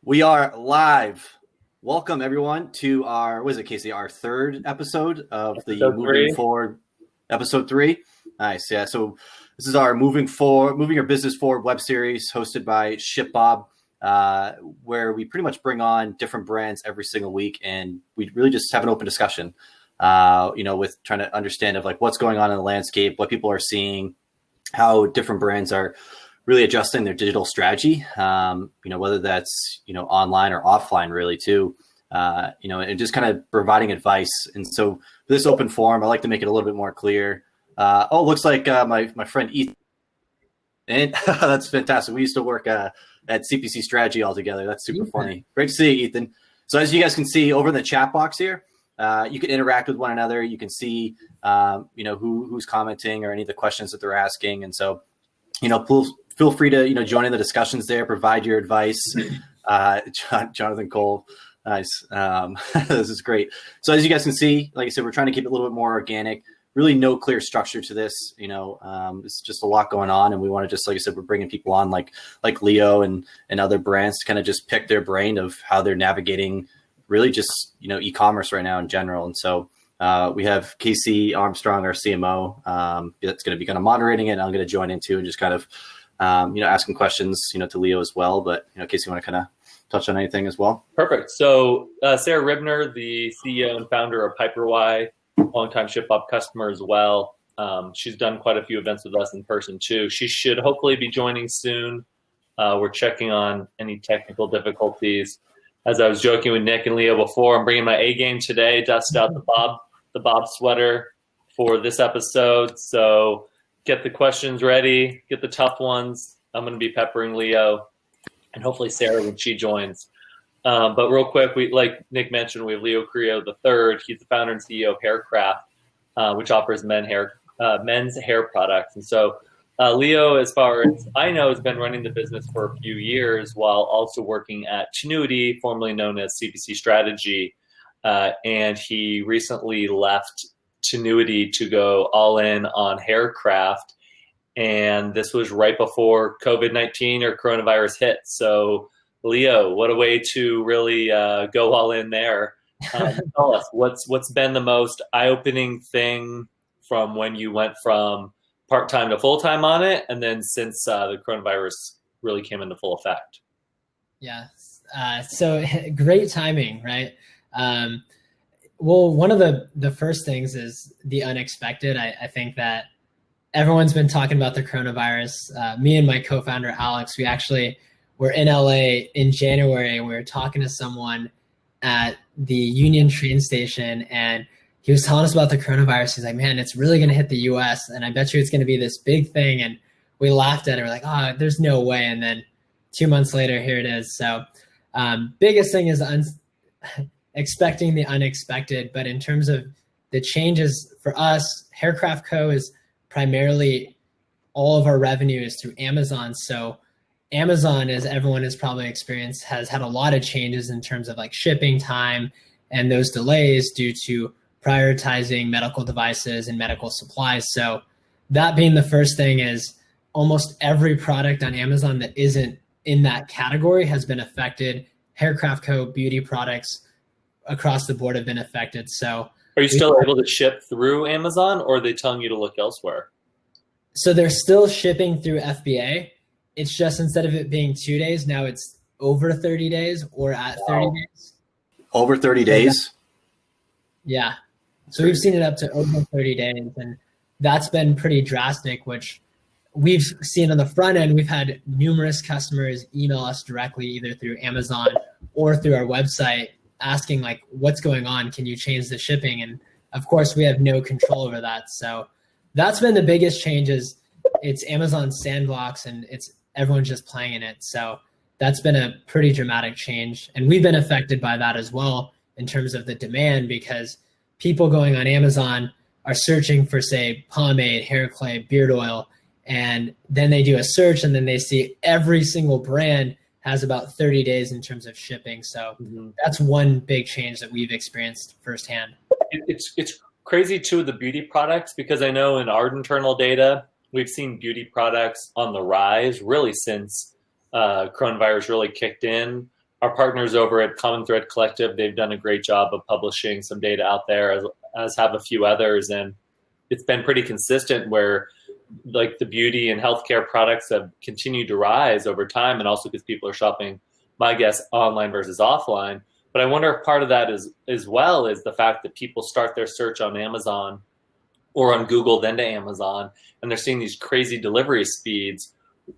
We are live. Welcome everyone to our, what is it, Casey? Our third episode of Episode Moving three. Forward, episode 3. Nice, yeah. So this is our Moving Your Business Forward web series hosted by ShipBob, where we pretty much bring on different brands every single week, and we really just have an open discussion. With trying to understand of like what's going on in the landscape, what people are seeing, how different brands are really adjusting their digital strategy, whether that's, online or offline really too, and just kind of providing advice. And so for this open forum, I like to make it a little bit more clear. It looks like my friend Ethan, and that's fantastic. We used to work at CPC Strategy all together. That's super funny. Great to see you, Ethan. So as you guys can see over in the chat box here, you can interact with one another. You can see, who's commenting or any of the questions that they're asking. And so, feel free to, join in the discussions there, provide your advice. Jonathan Cole. Nice. This is great. So as you guys can see, like I said, we're trying to keep it a little bit more organic, really no clear structure to this. It's just a lot going on. And we want to just, like I said, we're bringing people on like Leo and other brands to kind of just pick their brain of how they're navigating really just, e-commerce right now in general. And so we have Casey Armstrong, our CMO, that's going to be kind of moderating it. And I'm going to join in too and just kind of, asking questions, to Leo as well. But, Casey, you want to kind of touch on anything as well? Perfect. So Sarah Ribner, the CEO and founder of HyperY, longtime ShipBob customer as well. She's done quite a few events with us in person too. She should hopefully be joining soon. We're checking on any technical difficulties. As I was joking with Nick and Leo before, I'm bringing my A game today, dust out the Bob sweater for this episode. So get the questions ready, get the tough ones. I'm going to be peppering Leo and hopefully Sarah when she joins. But real quick, like Nick mentioned, we have Leo Carrillo III. He's the founder and CEO of Haircraft, which offers men's hair products. And so Leo, as far as I know, has been running the business for a few years while also working at Tenuity, formerly known as CPC Strategy. And he recently left Tenuity to go all in on Haircraft. And this was right before COVID-19 or coronavirus hit. So Leo, what a way to really go all in there. Tell us, what's been the most eye-opening thing from when you went from part-time to full-time on it, and then since the coronavirus really came into full effect? Yeah, so great timing, right? Well, one of the first things is the unexpected. I think that everyone's been talking about the coronavirus. Me and my co-founder, Alex, we actually were in LA in January, and we were talking to someone at the Union train station, and he was telling us about the coronavirus. He's like, man, it's really going to hit the US, and I bet you it's going to be this big thing. And we laughed at it. We're like, oh, there's no way. And then 2 months later, here it is. So biggest thing is expecting the unexpected. But in terms of the changes for us, Haircraft Co. is primarily all of our revenue is through Amazon. So Amazon, as everyone has probably experienced, has had a lot of changes in terms of like shipping time and those delays due to prioritizing medical devices and medical supplies. So that being the first thing is almost every product on Amazon that isn't in that category has been affected. Haircraft Co. beauty products across the board have been affected. So are you still able to ship through Amazon, or are they telling you to look elsewhere? So they're still shipping through FBA. It's just instead of it being 2 days, now it's over 30 days or at 30 days. Over 30 days? Yeah. So we've seen it up to over 30 days, and that's been pretty drastic, which we've seen on the front end. We've had numerous customers email us directly, either through Amazon or through our website, asking like, what's going on? Can you change the shipping? And of course, we have no control over that. So that's been the biggest change. Is it's Amazon sandbox, and it's everyone's just playing in it. So that's been a pretty dramatic change. And we've been affected by that as well in terms of the demand, because people going on Amazon are searching for, say, pomade, hair clay, beard oil, and then they do a search and then they see every single brand has about 30 days in terms of shipping. So that's one big change that we've experienced firsthand. It's crazy too with the beauty products, because I know in our internal data, we've seen beauty products on the rise really since coronavirus really kicked in. our partners over at Common Thread Collective, they've done a great job of publishing some data out there, as have a few others. And it's been pretty consistent where like the beauty and healthcare products have continued to rise over time, and also because people are shopping, my guess, online versus offline. But I wonder if part of that is as well is the fact that people start their search on Amazon or on Google, then to Amazon, and they're seeing these crazy delivery speeds,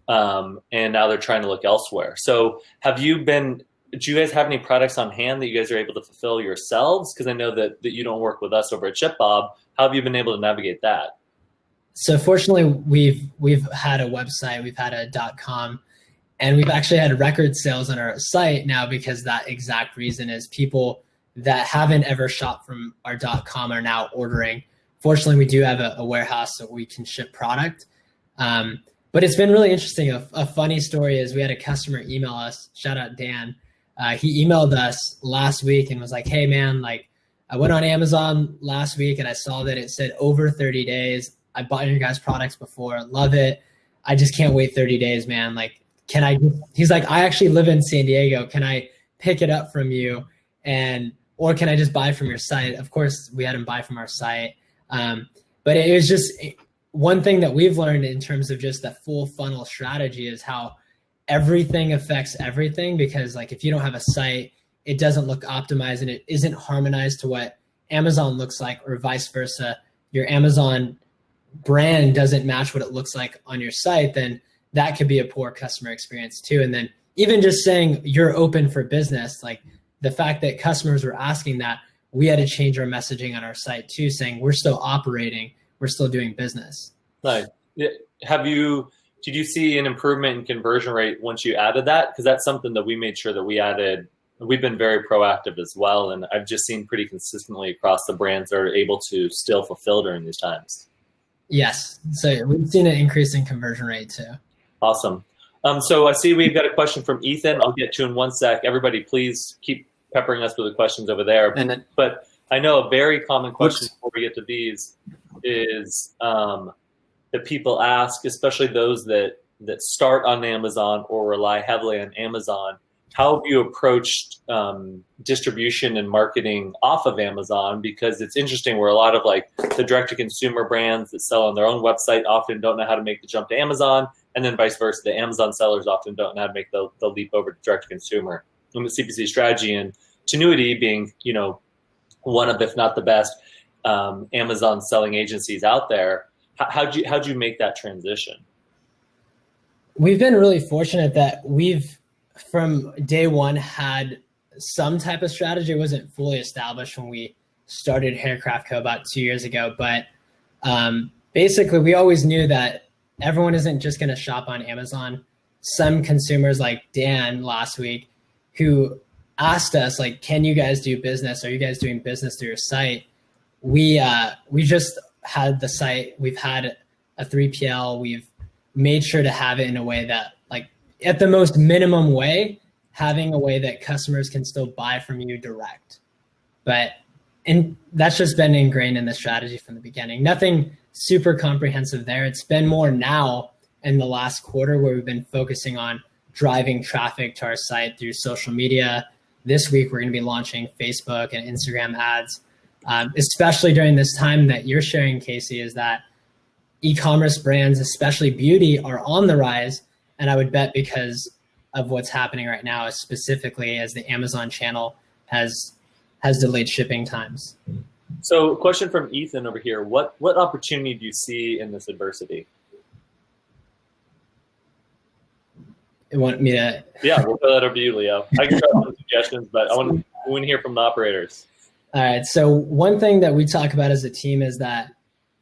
and now they're trying to look elsewhere. So do you guys have any products on hand that you guys are able to fulfill yourselves? Because I know that you don't work with us over at ShipBob. How have you been able to navigate that? So fortunately, we've had a website, we've had a .com, and we've actually had record sales on our site now because that exact reason is people that haven't ever shopped from our .com are now ordering. Fortunately, we do have a warehouse so we can ship product. But it's been really interesting. A funny story is we had a customer email us, shout out Dan. He emailed us last week and was like, hey man, like I went on Amazon last week and I saw that it said over 30 days. I bought your guys' products before, love it. I just can't wait 30 days, man. Like, he's like, I actually live in San Diego. Can I pick it up from you? Or can I just buy from your site? Of course, we had him buy from our site. But it was just one thing that we've learned in terms of just that full funnel strategy is how everything affects everything, because like if you don't have a site, it doesn't look optimized and it isn't harmonized to what Amazon looks like, or vice versa. Your Amazon brand doesn't match what it looks like on your site, then that could be a poor customer experience too. And then even just saying you're open for business, like the fact that customers were asking that, we had to change our messaging on our site too, saying we're still operating, we're still doing business. Right. Did you see an improvement in conversion rate once you added that? Because that's something that we made sure that we added. We've been very proactive as well. And I've just seen pretty consistently across the brands that are able to still fulfill during these times. Yes. So we've seen an increase in conversion rate too. Awesome. So I see we've got a question from Ethan. I'll get to in one sec. Everybody, please keep peppering us with the questions over there. But I know a very common question before we get to these is that people ask, especially those that start on Amazon or rely heavily on Amazon, how have you approached distribution and marketing off of Amazon? Because it's interesting where a lot of like the direct-to-consumer brands that sell on their own website often don't know how to make the jump to Amazon, and then vice versa. The Amazon sellers often don't know how to make the leap over to direct-to-consumer. And the CPC strategy and Tenuity being, one of, if not the best, Amazon selling agencies out there. How'd you make that transition? We've been really fortunate that we've, from day one, had some type of strategy. It wasn't fully established when we started Haircraft Co. about 2 years ago, but basically we always knew that everyone isn't just going to shop on Amazon. Some consumers like Dan last week who asked us, like, can you guys do business? Are you guys doing business through your site? We just had the site. We've had a 3PL. We've made sure to have it in a way that, like, at the most minimum way, having a way that customers can still buy from you direct. And that's just been ingrained in the strategy from the beginning. Nothing super comprehensive there. It's been more now in the last quarter where we've been focusing on driving traffic to our site through social media. This week, we're going to be launching Facebook and Instagram ads, especially during this time that you're sharing, Casey, is that e-commerce brands, especially beauty, are on the rise. And I would bet because of what's happening right now, specifically as the Amazon channel has delayed shipping times. So, question from Ethan over here. What opportunity do you see in this adversity? You want me to? Yeah, we'll throw that over to you, Leo. I can try some suggestions, but I want to hear from the operators. All right. So one thing that we talk about as a team is that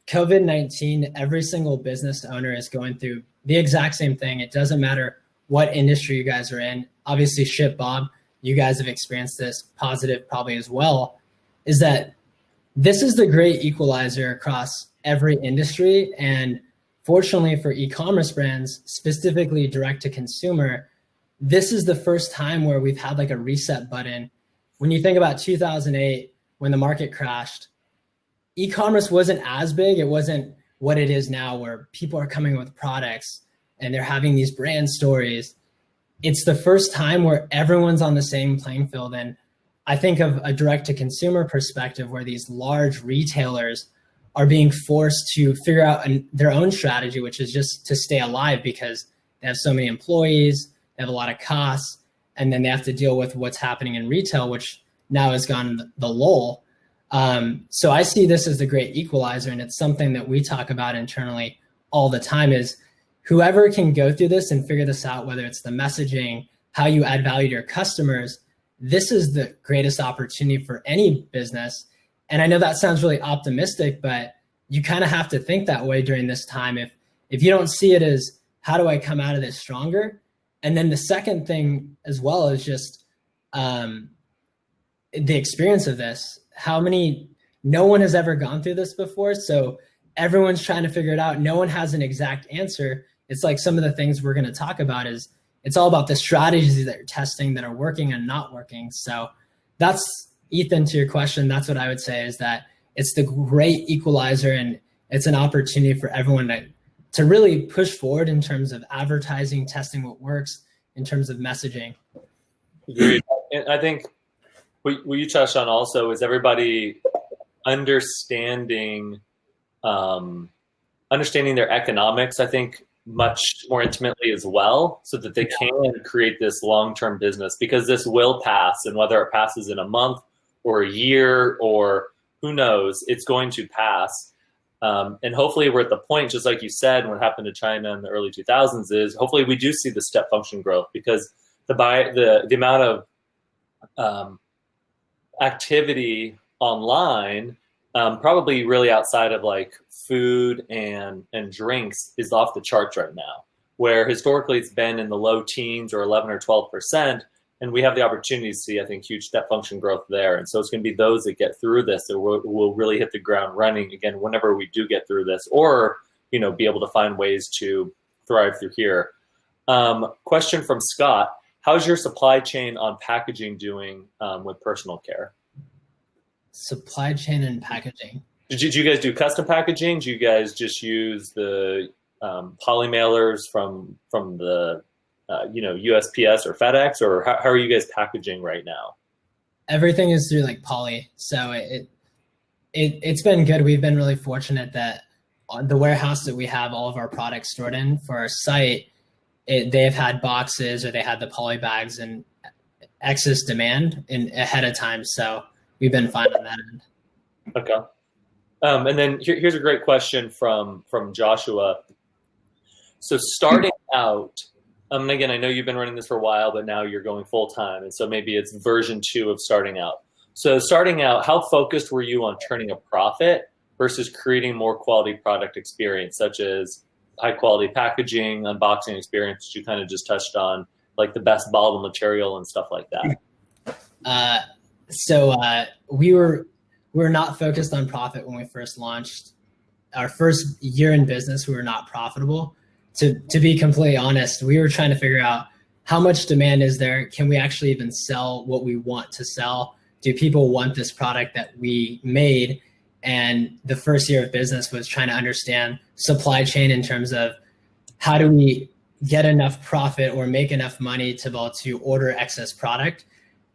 COVID-19, every single business owner is going through the exact same thing. It doesn't matter what industry you guys are in. Obviously, ShipBob, you guys have experienced this, positive probably as well, is that this is the great equalizer across every industry. And fortunately for e-commerce brands, specifically direct to consumer, this is the first time where we've had like a reset button. When you think about 2008, when the market crashed, e-commerce wasn't as big. It wasn't what it is now, where people are coming with products and they're having these brand stories. it's the first time where everyone's on the same playing field. And I think of a direct to consumer perspective where these large retailers are being forced to figure out their own strategy, which is just to stay alive because they have so many employees, they have a lot of costs, and then they have to deal with what's happening in retail, which now has gone the lull. So I see this as a great equalizer, and it's something that we talk about internally all the time is whoever can go through this and figure this out, whether it's the messaging, how you add value to your customers, this is the greatest opportunity for any business. And I know that sounds really optimistic, but you kind of have to think that way during this time. If you don't see it as, how do I come out of this stronger? And then the second thing as well is just the experience of this. No one has ever gone through this before. So everyone's trying to figure it out. No one has an exact answer. It's like some of the things we're going to talk about is it's all about the strategies that you're testing that are working and not working. So that's, Ethan, to your question, that's what I would say is that it's the great equalizer, and it's an opportunity for everyone to really push forward in terms of advertising, testing what works, in terms of messaging. Agreed. And I think what you touched on also is everybody understanding their economics, I think, much more intimately as well, so that they can create this long-term business, because this will pass, and whether it passes in a month or a year or who knows, it's going to pass. And hopefully we're at the point, just like you said, what happened to China in the early 2000s is hopefully we do see the step function growth, because the amount of activity online, probably really outside of like food and drinks, is off the charts right now, where historically it's been in the low teens or 11 or 12%. And we have the opportunity to see, I think, huge step function growth there. And so it's going to be those that get through this that will really hit the ground running again whenever we do get through this, or, be able to find ways to thrive through here. Question from Scott: how's your supply chain on packaging doing with personal care? Supply chain and packaging. Did you guys do custom packaging? Do you guys just use the poly mailers from the USPS or FedEx, or how are you guys packaging right now? Everything is through like poly. So it's been good. We've been really fortunate that on the warehouse that we have all of our products stored in for our site, they've had boxes, or they had the poly bags and excess demand ahead of time. So we've been fine on that end. Okay. And then here's a great question from Joshua. So starting out, and again, I know you've been running this for a while, but now you're going full time. And so maybe it's version 2 of starting out. So starting out, how focused were you on turning a profit versus creating more quality product experience, such as high quality packaging, unboxing experience, which you kind of just touched on, like the best bottle material and stuff like that? So we were not focused on profit when we first launched. Our first year in business, we were not profitable. To be completely honest, we were trying to figure out how much demand is there? Can we actually even sell what we want to sell? Do people want this product that we made? And the first year of business was trying to understand supply chain in terms of how do we get enough profit or make enough money to be able to order excess product?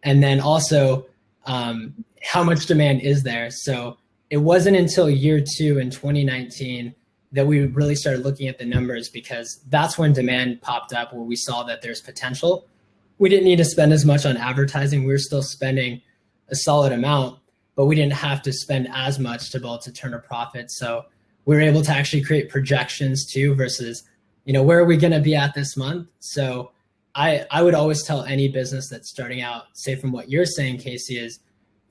And then also, how much demand is there? So it wasn't until year 2 in 2019 that we really started looking at the numbers, because that's when demand popped up, where we saw that there's potential. We didn't need to spend as much on advertising. We were still spending a solid amount, but we didn't have to spend as much to be able to turn a profit. So we were able to actually create projections too, versus, where are we going to be at this month? So I would always tell any business that's starting out, say from what you're saying, Casey, is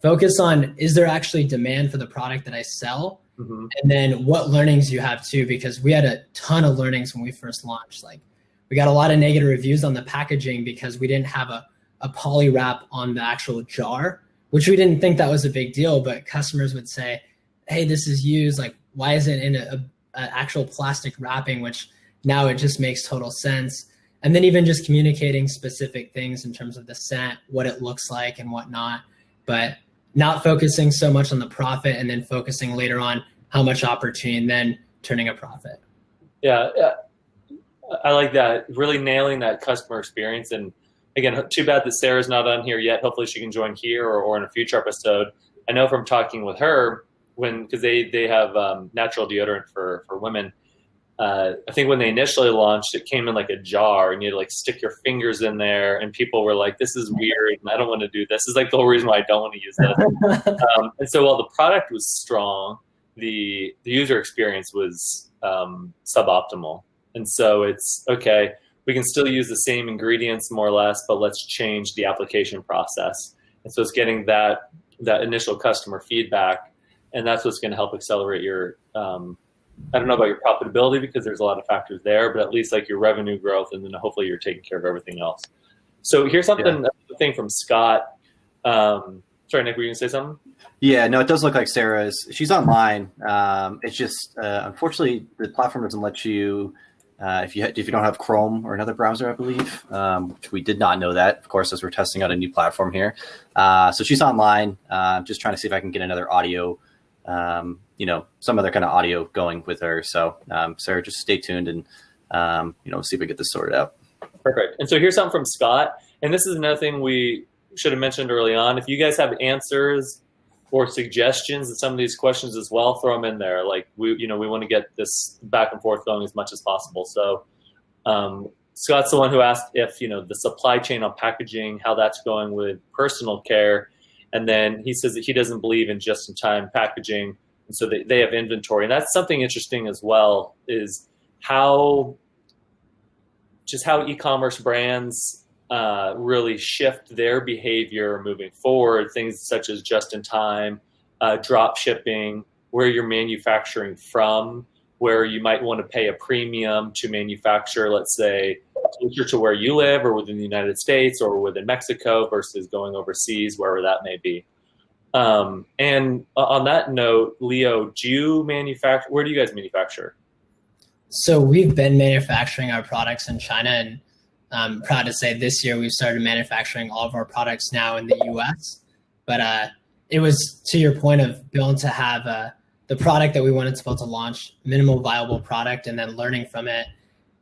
focus on, is there actually demand for the product that I sell? Mm-hmm. And then what learnings you have too, because we had a ton of learnings when we first launched. Like we got a lot of negative reviews on the packaging because we didn't have a poly wrap on the actual jar, which we didn't think that was a big deal, but customers would say, hey, this is used, like, why is it in an actual plastic wrapping, which now it just makes total sense. And then even just communicating specific things in terms of the scent, what it looks like and whatnot, but not focusing so much on the profit, and then focusing later on how much opportunity and then turning a profit. Yeah. I like that, really nailing that customer experience. And again, too bad that Sarah's not on here yet. Hopefully she can join here or in a future episode. I know from talking with her, because they have natural deodorant for women. I think when they initially launched, it came in like a jar, and you had to like stick your fingers in there, and people were like, "This is weird, and I don't want to do this." This is like the whole reason why I don't want to use this. And so, while the product was strong, the user experience was suboptimal. And so it's okay. We can still use the same ingredients more or less, but let's change the application process. And so it's getting that initial customer feedback, and that's what's going to help accelerate your. I don't know about your profitability because there's a lot of factors there, but at least like your revenue growth, and then hopefully you're taking care of everything else. So here's something, a thing from Scott. Sorry, Nick, were you going to say something? Yeah, no, it does look like she's online. It's just, unfortunately, the platform doesn't let you, if you don't have Chrome or another browser, I believe, which we did not know that, of course, as we're testing out a new platform here. So she's online, just trying to see if I can get another audio, some other kind of audio going with her. So Sarah, just stay tuned and, see if we get this sorted out. Perfect. And so here's something from Scott. And this is another thing we should have mentioned early on. If you guys have answers or suggestions to some of these questions as well, throw them in there. Like we want to get this back and forth going as much as possible. So Scott's the one who asked if, the supply chain on packaging, how that's going with personal care. And then he says that he doesn't believe in just-in-time packaging, and so they have inventory. And that's something interesting as well, is how e-commerce brands really shift their behavior moving forward. Things such as just-in-time, drop shipping, where you're manufacturing from, where you might want to pay a premium to manufacture, let's say, closer to where you live or within the United States or within Mexico versus going overseas, wherever that may be. And on that note, Leo, where do you guys manufacture? So we've been manufacturing our products in China, and I'm proud to say this year we've started manufacturing all of our products now in the US. But it was to your point of being able to have the product that we wanted to be able to launch, minimal viable product, and then learning from it,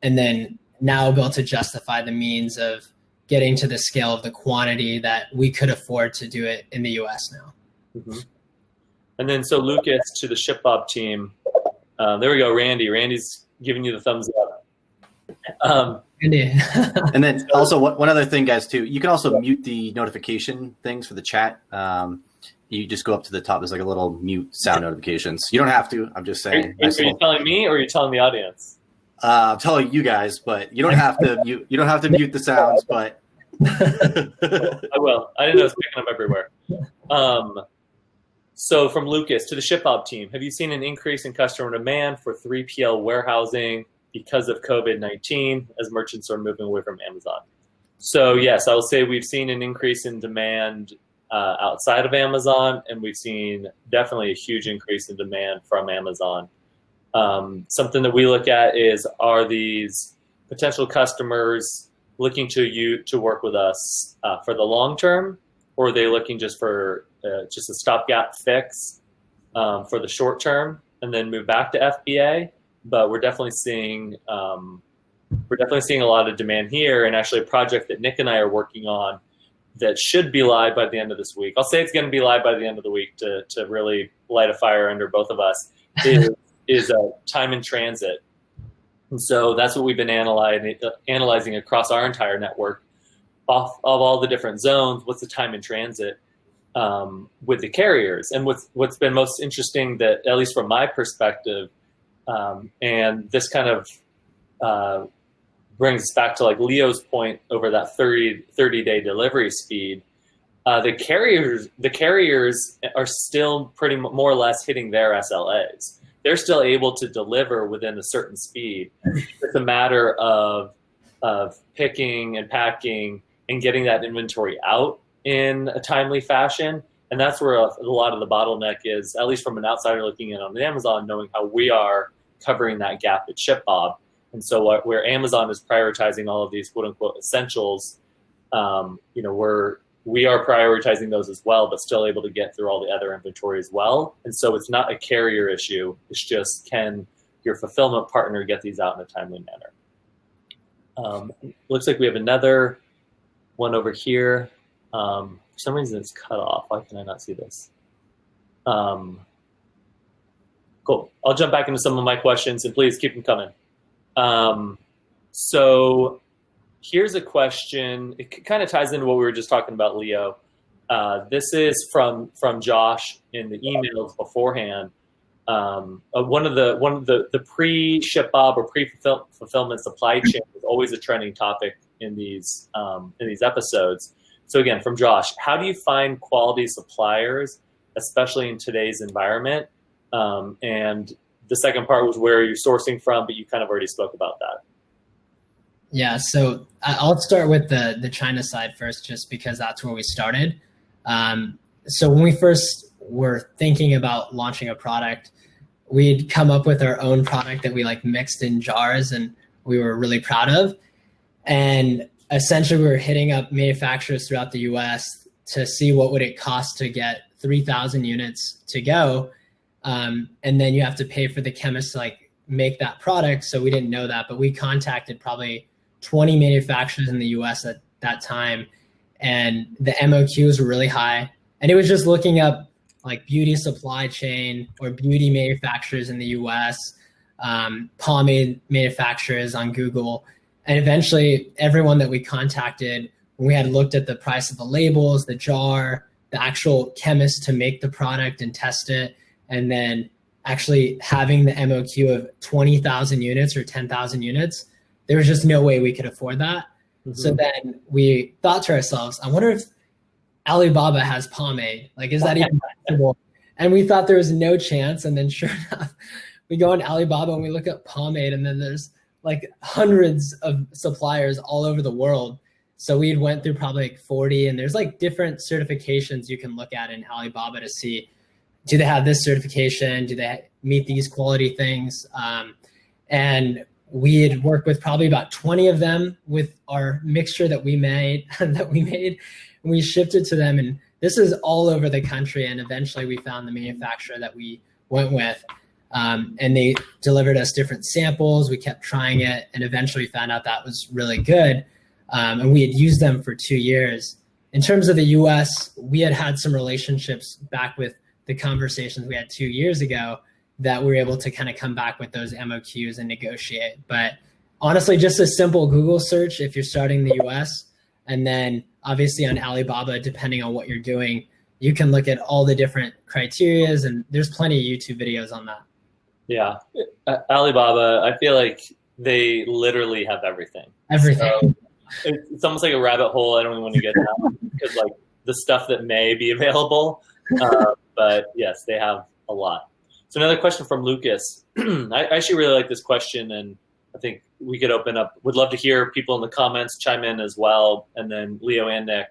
and then now be able to justify the means of getting to the scale of the quantity that we could afford to do it in the US now. Mm-hmm. And then so Lucas, to the ShipBob team, there we go, Randy. Randy's giving you the thumbs up. Randy. And then also one other thing, guys, too, you can also mute the notification things for the chat. You just go up to the top. There's like a little mute sound notifications. You don't have to. I'm just saying. Are you telling me or are you telling the audience? I'm telling you guys, but you don't have to. You don't have to mute the sounds, but I will. I didn't know it was picking up everywhere. So from Lucas, to the ShipBob team, have you seen an increase in customer demand for 3PL warehousing because of COVID-19 as merchants are moving away from Amazon? So yes, I will say we've seen an increase in demand outside of Amazon, and we've seen definitely a huge increase in demand from Amazon. Something that we look at is, are these potential customers looking to work with us for the long term, or are they looking just for just a stopgap fix for the short term and then move back to FBA? But we're definitely seeing a lot of demand here, and actually a project that Nick and I are working on that should be live by the end of this week. I'll say it's going to be live by the end of the week to really light a fire under both of us. Is time in transit. And so that's what we've been analyzing across our entire network of all the different zones. What's the time in transit with the carriers? And what's been most interesting, that at least from my perspective, and this kind of brings us back to like Leo's point over that 30-day delivery speed. The carriers are still pretty more or less hitting their SLAs. They're still able to deliver within a certain speed. It's a matter of picking and packing and getting that inventory out in a timely fashion. And that's where a lot of the bottleneck is, at least from an outsider looking in on Amazon, knowing how we are covering that gap at ShipBob. And so where Amazon is prioritizing all of these quote unquote essentials, we are prioritizing those as well, but still able to get through all the other inventory as well. And so it's not a carrier issue. It's just, can your fulfillment partner get these out in a timely manner? Looks like we have another one over here. For some reason it's cut off. Why can I not see this? Cool. I'll jump back into some of my questions, and please keep them coming. So here's a question. It kind of ties into what we were just talking about, Leo. This is from Josh in the emails beforehand. One of the pre-ShipBob or pre-fulfillment supply chain is always a trending topic in these episodes. So again, from Josh, how do you find quality suppliers, especially in today's environment? And the second part was where you're sourcing from, but you kind of already spoke about that. Yeah, so I'll start with the China side first, just because that's where we started. So when we first were thinking about launching a product, we'd come up with our own product that we like mixed in jars and we were really proud of. And essentially we were hitting up manufacturers throughout the US to see what would it cost to get 3,000 units to go. And then you have to pay for the chemist to like make that product. So we didn't know that, but we contacted probably 20 manufacturers in the US at that time. And the MOQs were really high. And it was just looking up like beauty supply chain or beauty manufacturers in the US, pomade manufacturers on Google. And eventually everyone that we contacted, when we had looked at the price of the labels, the jar, the actual chemist to make the product and test it, and then actually having the MOQ of 20,000 units or 10,000 units, there was just no way we could afford that. Mm-hmm. So then we thought to ourselves, I wonder if Alibaba has pomade. Like, is that even possible? And we thought there was no chance. And then sure enough, we go on Alibaba and we look at pomade, and then there's like hundreds of suppliers all over the world. So we went through probably like 40, and there's like different certifications you can look at in Alibaba to see, do they have this certification? Do they meet these quality things? And we had worked with probably about 20 of them with our mixture that we made, and we shipped it to them. And this is all over the country. And eventually we found the manufacturer that we went with, and they delivered us different samples. We kept trying it, and eventually found out that was really good. And we had used them for 2 years. In terms of the US, we had some relationships back with the conversations we had 2 years ago that we were able to kind of come back with those MOQs and negotiate. But honestly, just a simple Google search if you're starting in the US, and then obviously on Alibaba, depending on what you're doing, you can look at all the different criterias, and there's plenty of YouTube videos on that. Yeah. Alibaba, I feel like they literally have everything. Everything. So it's almost like a rabbit hole. I don't even want to get down because like the stuff that may be available. But yes, they have a lot. So another question from Lucas. I actually really like this question, and I think we could open up. Would love to hear people in the comments chime in as well, and then Leo and Nick.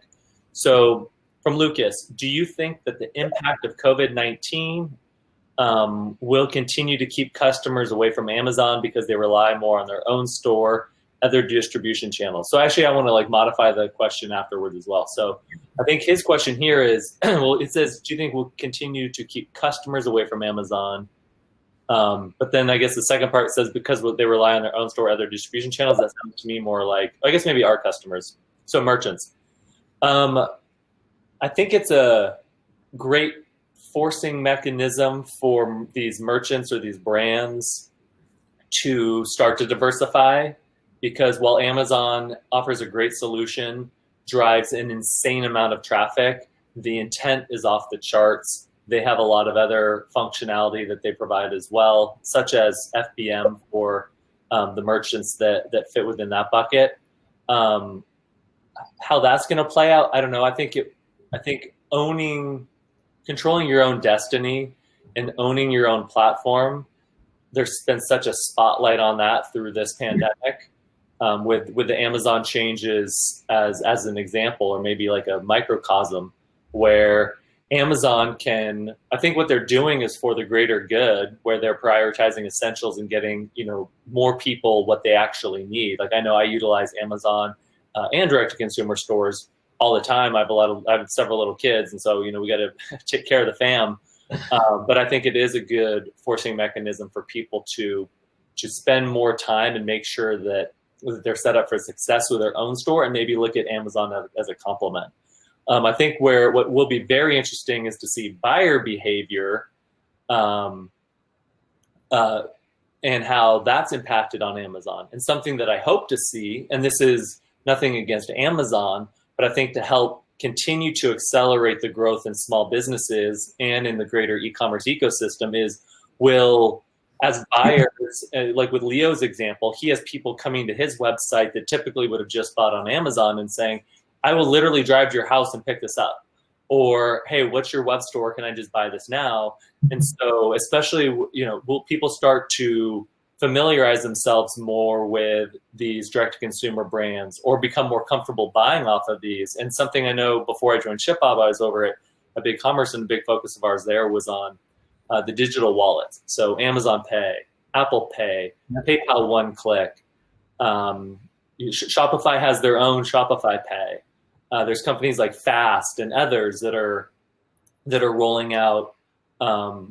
So from Lucas, do you think that the impact of COVID-19 will continue to keep customers away from Amazon because they rely more on their own store, other distribution channels? So actually, I want to like modify the question afterwards as well. So I think his question here is, well, it says, do you think we'll continue to keep customers away from Amazon? But then I guess the second part says because they rely on their own store, other distribution channels. That sounds to me more like, I guess maybe our customers, so merchants. I think it's a great forcing mechanism for these merchants or these brands to start to diversify, because while Amazon offers a great solution, drives an insane amount of traffic, the intent is off the charts. They have a lot of other functionality that they provide as well, such as FBM for the merchants that fit within that bucket. How that's going to play out, I don't know. I think controlling your own destiny and owning your own platform, there's been such a spotlight on that through this pandemic. With the Amazon changes as an example, or maybe like a microcosm, where Amazon can, I think what they're doing is for the greater good, where they're prioritizing essentials and getting, more people what they actually need. Like I know I utilize Amazon and direct-to-consumer stores all the time. I have several little kids, and so we got to take care of the fam. But I think it is a good forcing mechanism for people to spend more time and make sure that that they're set up for success with their own store, and maybe look at Amazon as a complement. I think what will be very interesting is to see buyer behavior and how that's impacted on Amazon. And something that I hope to see, and this is nothing against Amazon, but I think to help continue to accelerate the growth in small businesses and in the greater e-commerce ecosystem is, as buyers, like with Leo's example, he has people coming to his website that typically would have just bought on Amazon and saying, I will literally drive to your house and pick this up. Or, hey, what's your web store? Can I just buy this now? And so especially, will people start to familiarize themselves more with these direct-to-consumer brands or become more comfortable buying off of these? And something I know before I joined ShipBob, I was over at a big commerce, and a big focus of ours there was on the digital wallets. So Amazon Pay, Apple Pay, PayPal One Click. Shopify has their own Shopify Pay. There's companies like Fast and others that are rolling out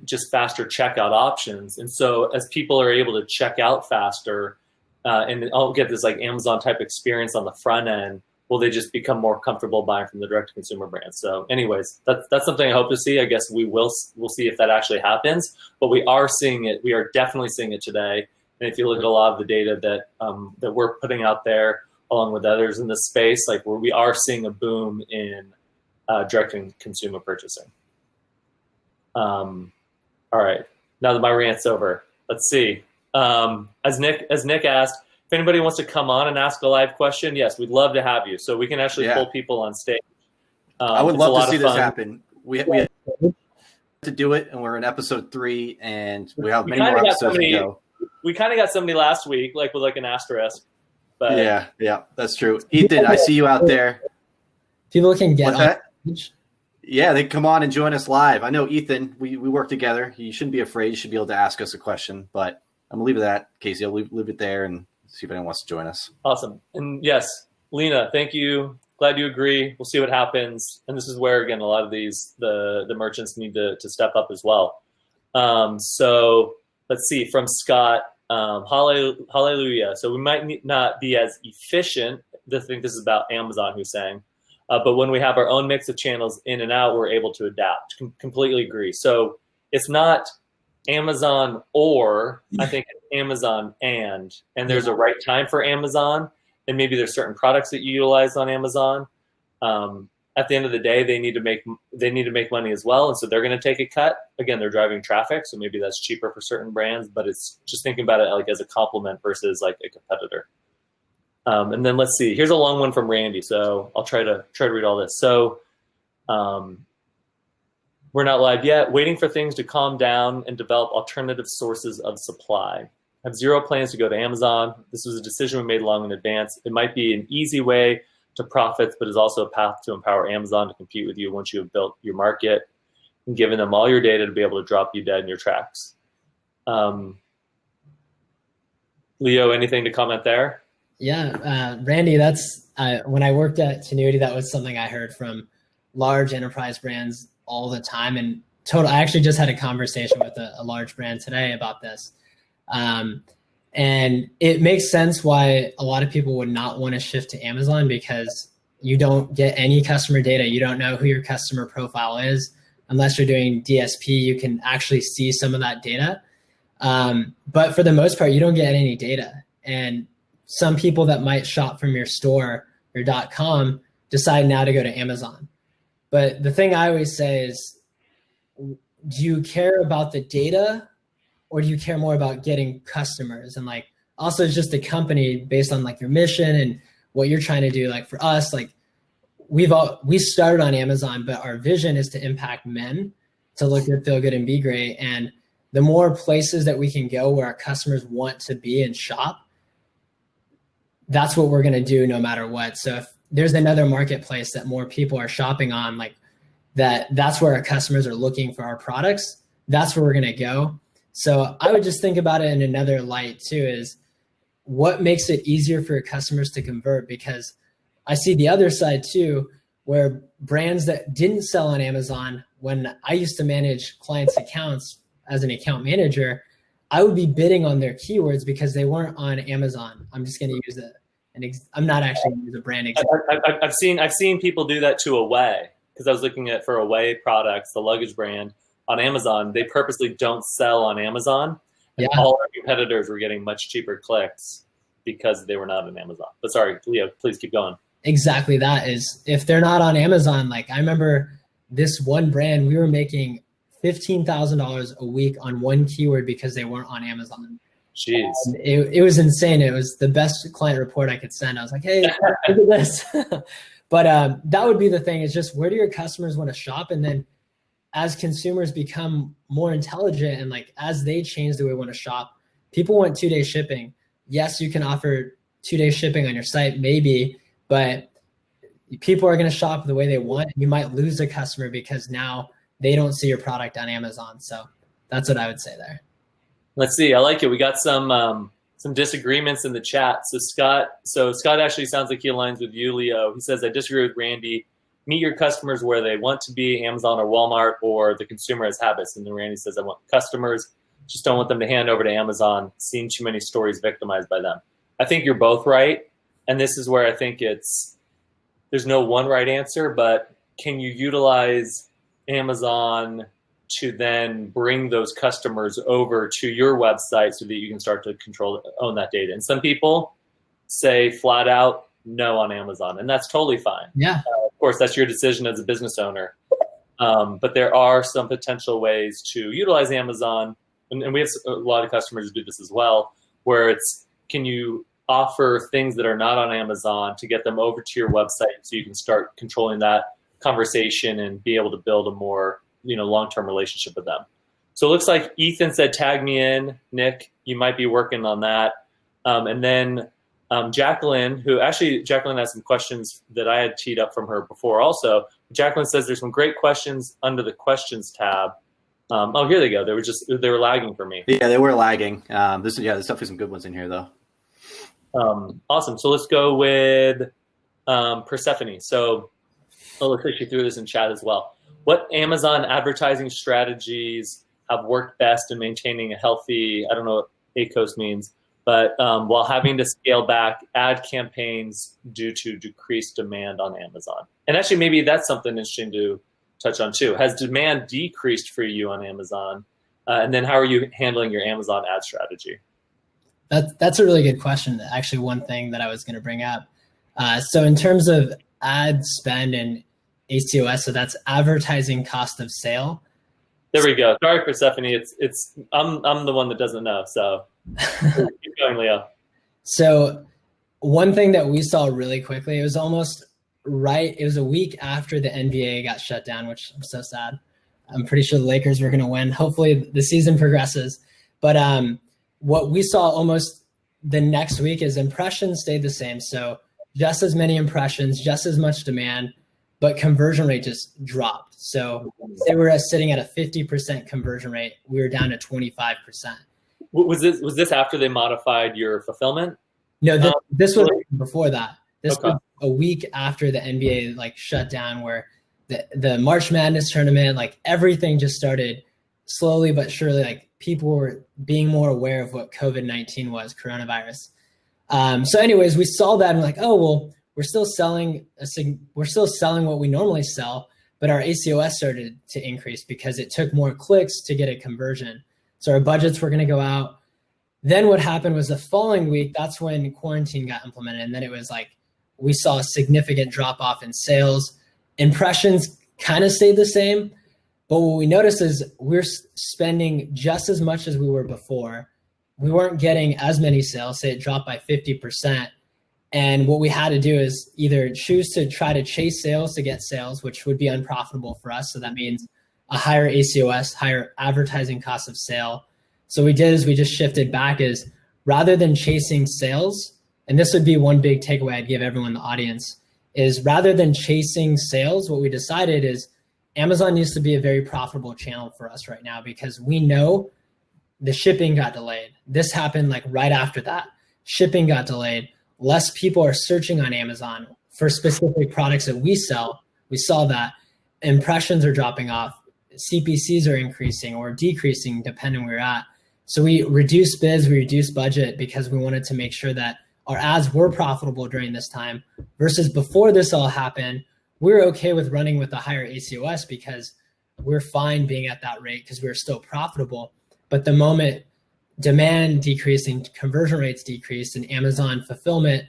just faster checkout options. And so as people are able to check out faster and I'll get this like Amazon type experience on the front end, will they just become more comfortable buying from the direct-to-consumer brands? So anyways, that's something I hope to see. I guess we'll see if that actually happens, but we are seeing it. We are definitely seeing it today. And if you look at a lot of the data that we're putting out there, along with others in this space, like where we are seeing a boom in direct-to-consumer purchasing. All right, now that my rant's over, let's see. As Nick asked, if anybody wants to come on and ask a live question, yes, we'd love to have you. So we can actually pull people on stage. I would love to see this happen. We had to do it, and we're in episode 3, and we have many more episodes to go. We kind of got somebody last week, like with like an asterisk. But yeah, that's true. Ethan, I see you out there. People can get on stage. Yeah, they come on and join us live. I know Ethan, we work together. You shouldn't be afraid. You should be able to ask us a question, but I'm going to leave it at that. Casey, I'll leave it there and see if anyone wants to join us. Awesome. And yes, Lena, thank you. Glad you agree. We'll see what happens. And this is where, again, a lot of these, the merchants need to step up as well. So let's see, from Scott, hallelujah. So we might not be as efficient. I think this is about Amazon who's saying, but when we have our own mix of channels in and out, we're able to adapt. Completely agree. So it's not Amazon or, I think it's Amazon and there's a right time for Amazon, and maybe there's certain products that you utilize on Amazon. At the end of the day, they need to make money as well, and so they're going to take a cut. Again, they're driving traffic, so maybe that's cheaper for certain brands, but it's just thinking about it like as a complement versus like a competitor. And then let's see. Here's a long one from Randy, so I'll try to read all this. So we're not live yet. Waiting for things to calm down and develop alternative sources of supply. I have zero plans to go to Amazon. This was a decision we made long in advance. It might be an easy way to profits, but is also a path to empower Amazon to compete with you once you have built your market and given them all your data to be able to drop you dead in your tracks. Leo, anything to comment there? Yeah, Randy, that's when I worked at Tenuity, that was something I heard from large enterprise brands all the time. And I actually just had a conversation with a large brand today about this. And it makes sense why a lot of people would not want to shift to Amazon, because you don't get any customer data. You don't know who your customer profile is. Unless you're doing DSP, you can actually see some of that data. But for the most part, you don't get any data. And some people that might shop from your store, your .com, decide now to go to Amazon. But the thing I always say is, do you care about the data, or do you care more about getting customers? And like, also it's just a company based on like your mission and what you're trying to do. Like for us, like we started on Amazon, but our vision is to impact men to look good, feel good, and be great. And the more places that we can go where our customers want to be and shop, that's what we're going to do no matter what. So if there's another marketplace that more people are shopping on, like that's where our customers are looking for our products, that's where we're going to go. So I would just think about it in another light too, is what makes it easier for your customers to convert? Because I see the other side too, where brands that didn't sell on Amazon, when I used to manage clients' accounts as an account manager, I would be bidding on their keywords because they weren't on Amazon. I'm just going to use I'm not actually going to use a brand example. I've seen people do that to Away, because I was looking at for Away products, the luggage brand on Amazon. They purposely don't sell on Amazon, and all our competitors were getting much cheaper clicks because they were not on Amazon. But sorry, Leo, please keep going. Exactly, that is, if they're not on Amazon, like I remember this one brand, we were making $15,000 a week on one keyword because they weren't on Amazon. Jeez. It was insane. It was the best client report I could send. I was like, hey, look at this. But that would be the thing, is just, where do your customers want to shop? And then as consumers become more intelligent and like as they change the way they want to shop, people want 2-day shipping. Yes, you can offer 2-day shipping on your site, maybe, but people are going to shop the way they want. You might lose a customer because now they don't see your product on Amazon. So that's what I would say there. Let's see. I like it. We got some disagreements in the chat. So Scott actually sounds like he aligns with you, Leo. He says, I disagree with Randy. Meet your customers where they want to be, Amazon or Walmart, or the consumer has habits. And then Randy says, I want customers, just don't want them to hand over to Amazon. Seen too many stories victimized by them. I think you're both right. And this is where I think there's no one right answer, but can you utilize Amazon to then bring those customers over to your website so that you can start to own that data? And some people say flat out no on Amazon, and that's totally fine. Yeah. Of course, that's your decision as a business owner. But there are some potential ways to utilize Amazon, and we have a lot of customers who do this as well, where can you offer things that are not on Amazon to get them over to your website so you can start controlling that conversation and be able to build a more long-term relationship with them. So it looks like Ethan said, tag me in. Nick, you might be working on that. And then Jacqueline has some questions that I had teed up from her before also. Jacqueline says there's some great questions under the questions tab. Here they go. They were lagging for me. Yeah, they were lagging. There's definitely some good ones in here though. Awesome. So let's go with Persephone. So it looks like she threw this in chat as well. What Amazon advertising strategies have worked best in maintaining a healthy, I don't know what ACOS means, but while having to scale back ad campaigns due to decreased demand on Amazon? And actually, maybe that's something interesting to touch on too. Has demand decreased for you on Amazon? And then how are you handling your Amazon ad strategy? That's a really good question. Actually, one thing that I was going to bring up. So in terms of ad spend and ACOS, so that's advertising cost of sale. There we go. Sorry, Persephone. I'm the one that doesn't know. So keep going, Leo. So one thing that we saw really quickly, it was a week after the NBA got shut down, which I'm so sad. I'm pretty sure the Lakers were going to win. Hopefully the season progresses. But what we saw almost the next week is impressions stayed the same. So just as many impressions, just as much demand, but conversion rate just dropped. So they were sitting at a 50% conversion rate. We were down to 25%. Was this after they modified your fulfillment? No, this was before that. This was a week after the NBA shut down, where the March Madness tournament, everything just started slowly but surely. People were being more aware of what COVID-19 was, coronavirus. So anyways, we saw that and we're still selling what we normally sell, but our ACOS started to increase because it took more clicks to get a conversion. So our budgets were going to go out. Then what happened was the following week, that's when quarantine got implemented. And then it was we saw a significant drop off in sales. Impressions kind of stayed the same, but what we noticed is we're spending just as much as we were before. We weren't getting as many sales, say it dropped by 50%. And what we had to do is either choose to try to chase sales to get sales, which would be unprofitable for us. So that means a higher ACOS, higher advertising cost of sale. So we just shifted back, is rather than chasing sales, and this would be one big takeaway I'd give everyone in the audience, is rather than chasing sales, what we decided is Amazon needs to be a very profitable channel for us right now, because we know the shipping got delayed. This happened right after that. Shipping got delayed. Less people are searching on Amazon for specific products that we sell. We saw that impressions are dropping off. CPCs are increasing or decreasing depending where we're at. So we reduced bids, we reduced budget because we wanted to make sure that our ads were profitable during this time versus before this all happened, we were okay with running with a higher ACOS because we're fine being at that rate because we're still profitable. But the moment demand decreased and conversion rates decreased and Amazon fulfillment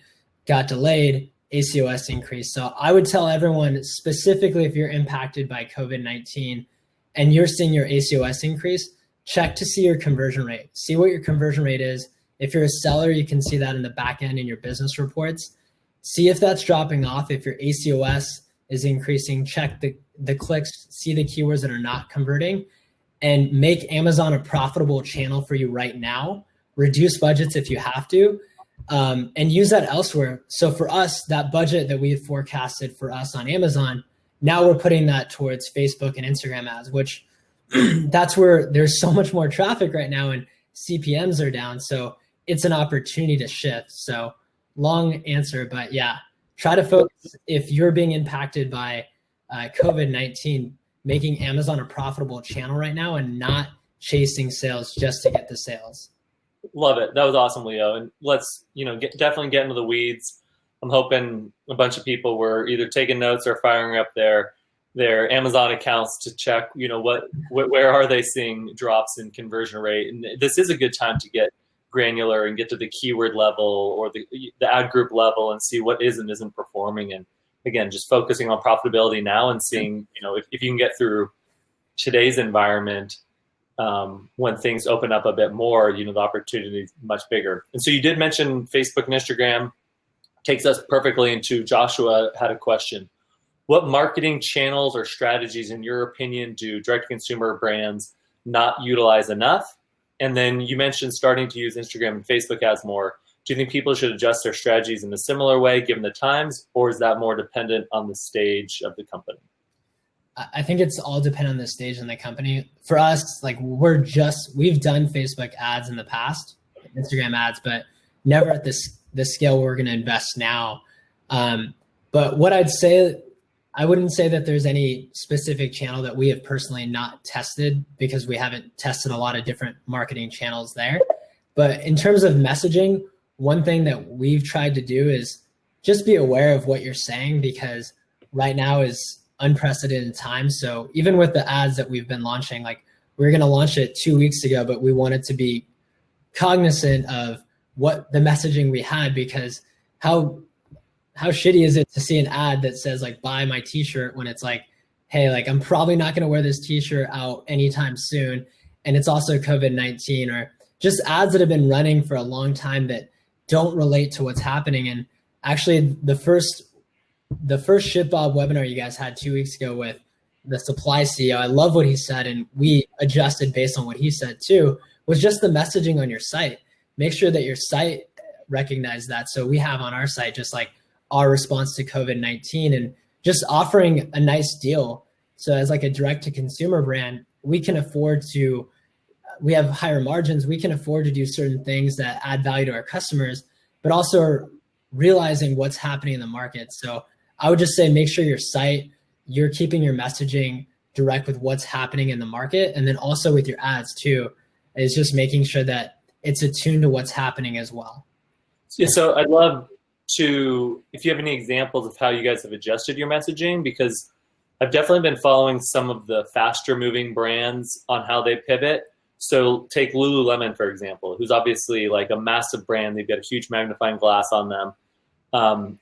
got delayed, ACOS increased. So I would tell everyone, specifically if you're impacted by COVID-19 and you're seeing your ACOS increase, check to see your conversion rate. See what your conversion rate is. If you're a seller, you can see that in the back end in your business reports. See if that's dropping off. If your ACOS is increasing, check the clicks, see the keywords that are not converting, and make Amazon a profitable channel for you right now. Reduce budgets if you have to, and use that elsewhere. So for us, that budget that we had forecasted for us on Amazon, now we're putting that towards Facebook and Instagram ads, which that's where there's so much more traffic right now and CPMs are down. So it's an opportunity to shift. So long answer, but yeah, try to focus if you're being impacted by COVID-19, making Amazon a profitable channel right now and not chasing sales just to get the sales. Love it. That was awesome, Leo. And let's, definitely get into the weeds. I'm hoping a bunch of people were either taking notes or firing up their Amazon accounts to check, where are they seeing drops in conversion rate. And this is a good time to get granular and get to the keyword level or the ad group level and see what is and isn't performing. And again, just focusing on profitability now and seeing, if you can get through today's environment, when things open up a bit more, the opportunity is much bigger. And so you did mention Facebook and Instagram. Takes us perfectly into Joshua had a question. What marketing channels or strategies, in your opinion, do direct-to-consumer brands not utilize enough? And then you mentioned starting to use Instagram and Facebook ads more. Do you think people should adjust their strategies in a similar way given the times, or is that more dependent on the stage of the company? I think it's all dependent on the stage in the company. For us, we've done Facebook ads in the past, Instagram ads, but never at the scale we're going to invest now. But what I'd say, I wouldn't say that there's any specific channel that we have personally not tested because we haven't tested a lot of different marketing channels there. But in terms of messaging, one thing that we've tried to do is just be aware of what you're saying because right now is unprecedented time. So even with the ads that we've been launching, we were going to launch it 2 weeks ago, but we wanted to be cognizant of what the messaging we had because how shitty is it to see an ad that says buy my t-shirt when it's hey, I'm probably not going to wear this t-shirt out anytime soon. And it's also COVID-19 or just ads that have been running for a long time that don't relate to what's happening. And actually the first ShipBob webinar you guys had 2 weeks ago with the supply CEO, I love what he said. And we adjusted based on what he said too, was just the messaging on your site. Make sure that your site recognizes that. So we have on our site just our response to COVID-19 and just offering a nice deal. So as a direct to consumer brand, we have higher margins. We can afford to do certain things that add value to our customers, but also realizing what's happening in the market. So I would just say, make sure your site, you're keeping your messaging direct with what's happening in the market. And then also with your ads too, is just making sure that it's attuned to what's happening as well. Yeah, so I'd love to, if you have any examples of how you guys have adjusted your messaging, because I've definitely been following some of the faster moving brands on how they pivot. So take Lululemon, for example, who's obviously a massive brand. They've got a huge magnifying glass on them.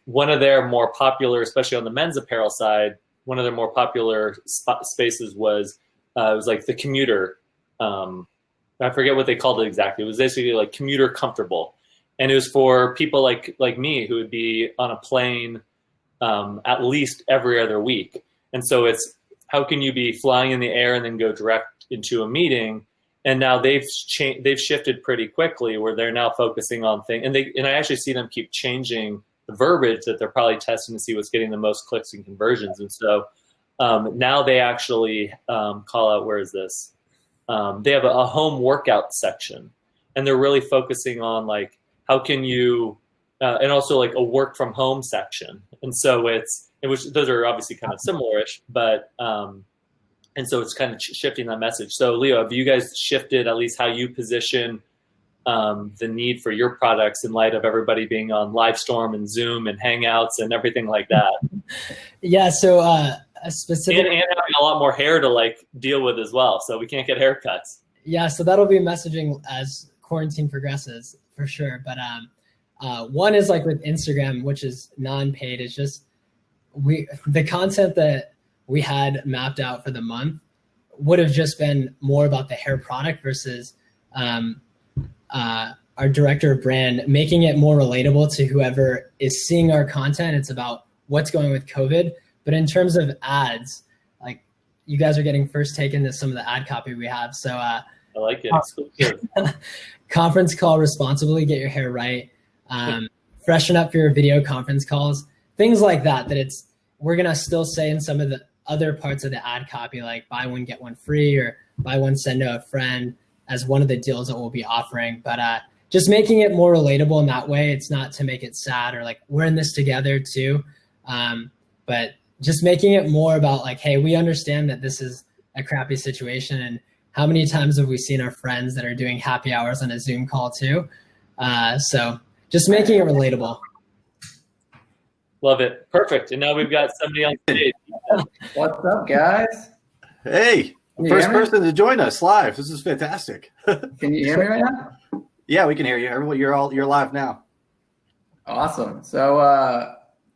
One of their more popular, especially on the men's apparel side, one of their more popular spaces was the commuter. I forget what they called it exactly. It was basically commuter comfortable. And it was for people like me who would be on a plane at least every other week. And so it's, how can you be flying in the air and then go direct into a meeting? And now they've shifted pretty quickly where they're now focusing on things. And I actually see them keep changing the verbiage that they're probably testing to see what's getting the most clicks and conversions. And so now they actually call out, where is this? They have a home workout section, and they're really focusing on how can you, and also a work from home section. And so those are obviously kind of similar-ish, but, and so it's kind of shifting that message. So Leo, have you guys shifted at least how you position the need for your products in light of everybody being on Livestorm and Zoom and Hangouts and everything like that. Yeah, so a specific... And having a lot more hair to like deal with as well, so we can't get haircuts. Yeah, so that'll be messaging as quarantine progresses for sure. But one is like with Instagram, which is non-paid, is just the content that we had mapped out for the month would have just been more about the hair product versus our director of brand, making it more relatable to whoever is seeing our content. It's about what's going with COVID. But in terms of ads, like you guys are getting first take into some of the ad copy we have. So I like it. Conference call responsibly, get your hair right. Freshen up your video conference calls, things like that, we're going to still say in some of the other parts of the ad copy, like buy one, get one free, or buy one, send to a friend as one of the deals that we'll be offering. But just making it more relatable in that way. It's not to make it sad or like we're in this together too. But just making it more about like, hey, we understand that this is a crappy situation. And how many times have we seen our friends that are doing happy hours on a Zoom call too? So just making it relatable. Love it. Perfect. And now we've got somebody on stage. What's up, guys? Hey, first person to join us live. This is fantastic. Can you hear me right now? Yeah, we can hear you. Everyone, you're live now. Awesome. So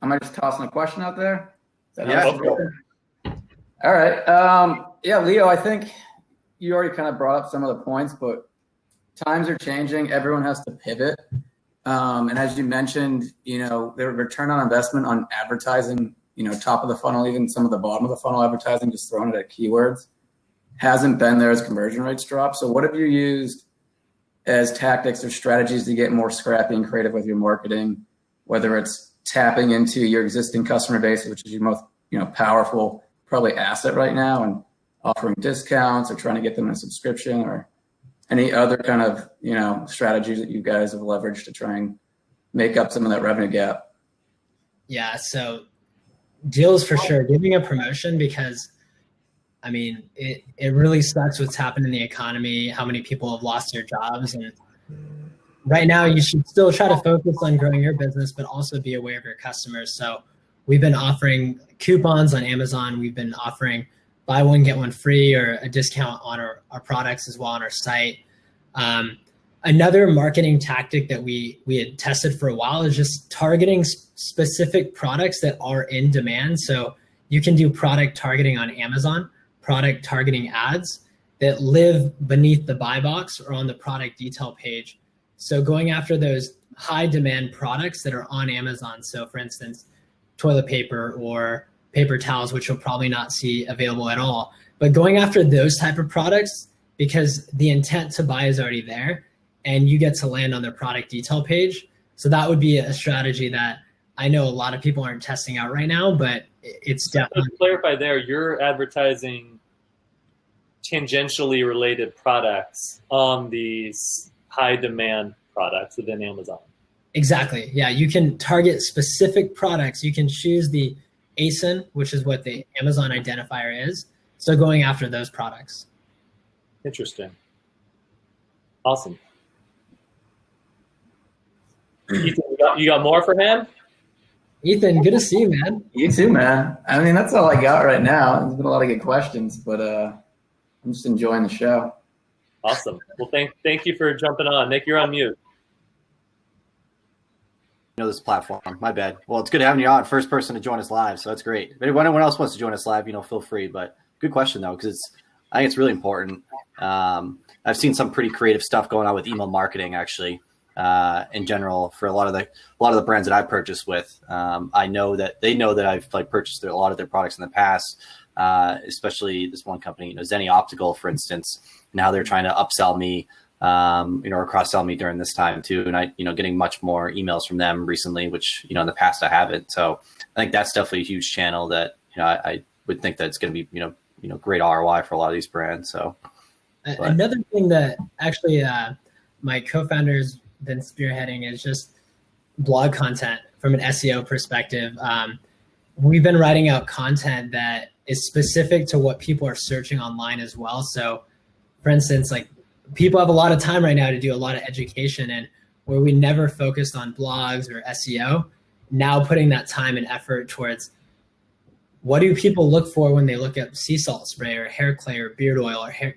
am I just tossing a question out there? Yeah. All right. Yeah, Leo, I think you already kind of brought up some of the points, but times are changing. Everyone has to pivot. And as you mentioned, the return on investment on advertising, top of the funnel, even some of the bottom of the funnel advertising, just throwing it at keywords, hasn't been there as conversion rates drop. So what have you used as tactics or strategies to get more scrappy and creative with your marketing, whether it's tapping into your existing customer base, which is your most, powerful probably asset right now, and offering discounts or trying to get them a subscription, or any other kind of, strategies that you guys have leveraged to try and make up some of that revenue gap? Yeah, so deals for sure. Giving a promotion, because I mean, it really sucks what's happened in the economy, how many people have lost their jobs. And right now you should still try to focus on growing your business, but also be aware of your customers. So we've been offering coupons on Amazon. We've been offering buy one, get one free, or a discount on our products as well on our site. Another marketing tactic that we had tested for a while is just targeting specific products that are in demand. So you can do product targeting on Amazon, product targeting ads that live beneath the buy box or on the product detail page. So going after those high demand products that are on Amazon. So for instance, toilet paper or paper towels, which you'll probably not see available at all. But going after those type of products, because the intent to buy is already there and you get to land on their product detail page. So that would be a strategy that I know a lot of people aren't testing out right now, but it's definitely... To clarify there, you're advertising tangentially related products on these high demand products within Amazon. Exactly. Yeah, you can target specific products. You can choose the ASIN, which is what the Amazon identifier is. So going after those products. Interesting. Awesome. Ethan, you got more for him? Ethan, good to see you, man. You too, man. I mean, that's all I got right now. There's been a lot of good questions, but I'm just enjoying the show. Awesome. Well, thank you for jumping on. Nick, you're on mute. This platform. My bad. Well, it's good having you on. First person to join us live, so that's great. If anyone else wants to join us live, feel free. But good question though, because I think it's really important. I've seen some pretty creative stuff going on with email marketing, actually, in general for a lot of the brands that I purchased with. I know that they know that I've purchased a lot of their products in the past, especially this one company, Zenny Optical, for instance. Now they're trying to upsell me. Or cross-sell me during this time too. And I, getting much more emails from them recently, which, in the past I haven't. So I think that's definitely a huge channel that, I would think that it's going to be, great ROI for a lot of these brands. So another thing that actually my co-founder's been spearheading is just blog content from an SEO perspective. We've been writing out content that is specific to what people are searching online as well. So for instance, people have a lot of time right now to do a lot of education, and where we never focused on blogs or SEO, now putting that time and effort towards what do people look for when they look at sea salt spray or hair clay or beard oil or hair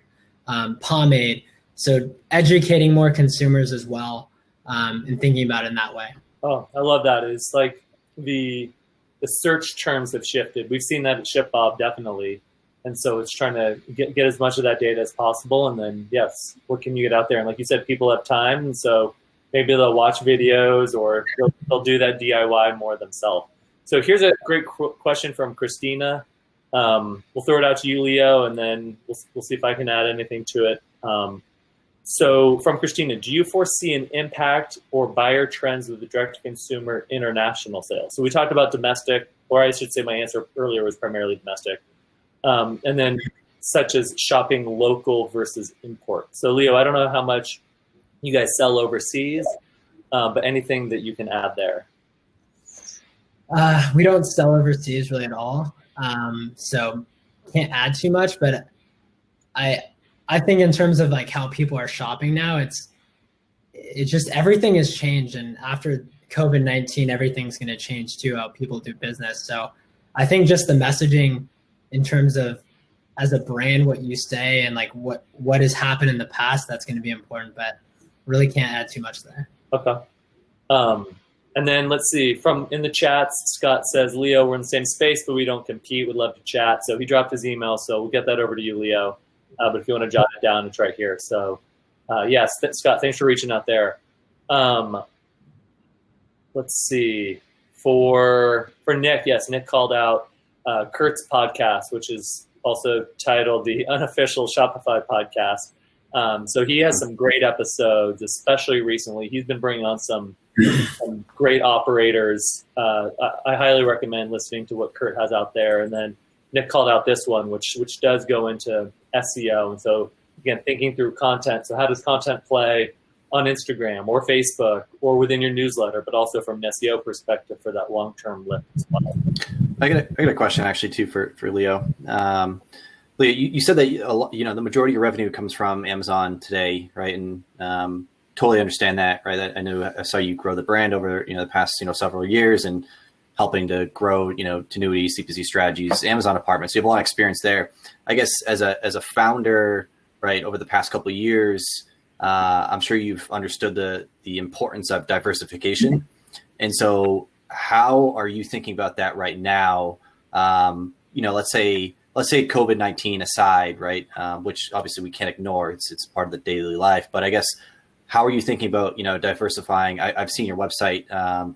pomade. So educating more consumers as well, and thinking about it in that way. Oh, I love that. It's like the search terms have shifted. We've seen that at ShipBob, definitely. And so it's trying to get as much of that data as possible. And then, yes, what can you get out there? And like you said, people have time. And so maybe they'll watch videos or they'll do that DIY more themselves. So here's a great question from Christina. We'll throw it out to you, Leo, and then we'll see if I can add anything to it. So from Christina, do you foresee an impact or buyer trends with the direct-to-consumer international sales? So we talked about domestic, or I should say my answer earlier was primarily domestic. And then such as shopping local versus import. So Leo, I don't know how much you guys sell overseas, but anything that you can add there. We don't sell overseas really at all. So can't add too much, but I think in terms of like how people are shopping now, it's just everything has changed. And after COVID-19, everything's going to change too, how people do business. So I think just the messaging in terms of as a brand, what you say and like what has happened in the past, that's going to be important, but really can't add too much there. Okay. And then let's see, from in the chats, Scott says, Leo, we're in the same space, but we don't compete. Would love to chat. So he dropped his email. So we'll get that over to you, Leo. But if you want to jot it down, it's right here. So yes, Scott, thanks for reaching out there. Let's see, for Nick, yes, Nick called out Kurt's podcast, which is also titled the Unofficial Shopify Podcast. So he has some great episodes, especially recently. He's been bringing on some great operators. I highly recommend listening to what Kurt has out there. And then Nick called out this one, which does go into SEO. And so again, thinking through content. So how does content play on Instagram or Facebook or within your newsletter, but also from an SEO perspective for that long-term lift as well? I got a question actually too for Leo. Leo, you said that the majority of your revenue comes from Amazon today, right? And totally understand that, right? I saw you grow the brand over the past several years and helping to grow Tenuity, C2C strategies, Amazon apartments. You have a lot of experience there. I guess as a founder, right, over the past couple of years, I'm sure you've understood the importance of diversification. And so how are you thinking about that right now? Let's say COVID-19 aside, right? Which obviously we can't ignore. It's part of the daily life. But I guess, how are you thinking about, diversifying? I've seen your website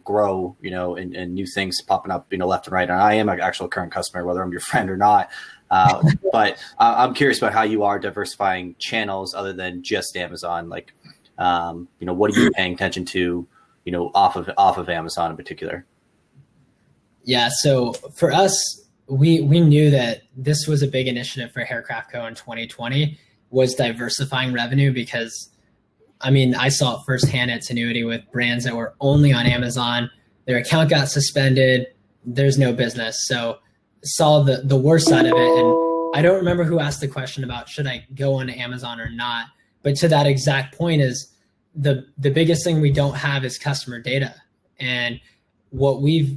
grow, and new things popping up, left and right. And I am an actual current customer, whether I'm your friend or not. But I'm curious about how you are diversifying channels other than just Amazon. Like, what are you paying attention to, off of Amazon in particular? Yeah. So for us, we knew that this was a big initiative for Haircraft Co. in 2020 was diversifying revenue because, I saw it firsthand at Tenuity with brands that were only on Amazon. Their account got suspended. There's no business. So saw the worst side of it. And I don't remember who asked the question about should I go on Amazon or not. But to that exact point is the biggest thing we don't have is customer data. And what we're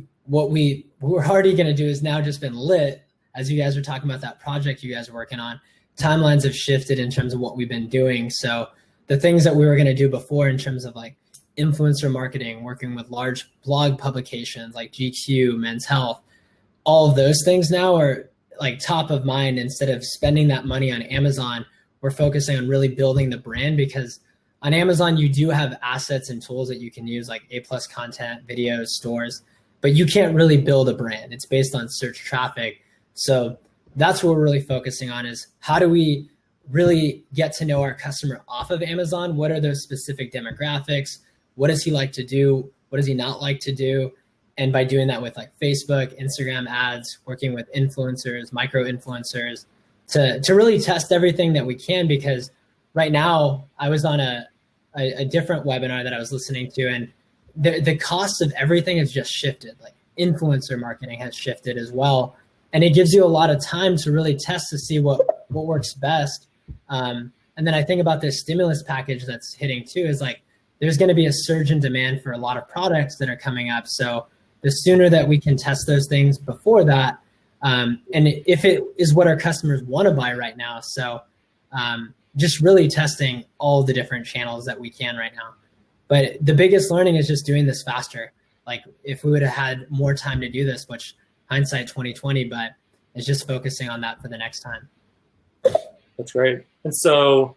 already going to do is now just been lit, as you guys were talking about that project you guys are working on. Timelines have shifted in terms of what we've been doing. So the things that we were going to do before in terms of like influencer marketing, working with large blog publications like GQ, Men's Health, all of those things now are like top of mind. Instead of spending that money on Amazon, we're focusing on really building the brand, because on Amazon, you do have assets and tools that you can use like A+ content, videos, stores, but you can't really build a brand. It's based on search traffic. So that's what we're really focusing on, is how do we really get to know our customer off of Amazon? What are those specific demographics? What does he like to do? What does he not like to do? And by doing that with like Facebook, Instagram ads, working with influencers, micro influencers, to really test everything that we can. Because right now I was on a different webinar that I was listening to, and the cost of everything has just shifted. Like influencer marketing has shifted as well. And it gives you a lot of time to really test to see what works best. And then I think about this stimulus package that's hitting too, is like, there's going to be a surge in demand for a lot of products that are coming up. So the sooner that we can test those things before that, and if it is what our customers want to buy right now. So just really testing all the different channels that we can right now. But the biggest learning is just doing this faster. Like if we would have had more time to do this, which hindsight 2020, but it's just focusing on that for the next time. That's great. And so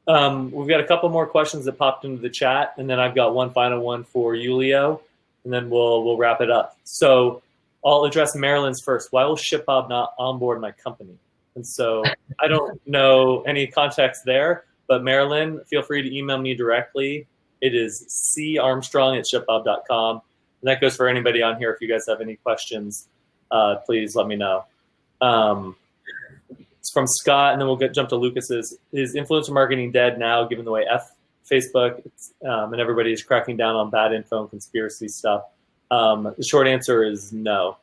we've got a couple more questions that popped into the chat, and then I've got one final one for you, Leo, and then we'll wrap it up. So I'll address Marilyn's first. Why will ShipBob not onboard my company? And so I don't know any context there, but Marilyn, feel free to email me directly. It is carmstrong@shipbob.com. And that goes for anybody on here. If you guys have any questions, please let me know. It's from Scott, and then we'll jump to Lucas's. Is influencer marketing dead now, given the way Facebook and everybody is cracking down on bad info and conspiracy stuff? The short answer is no.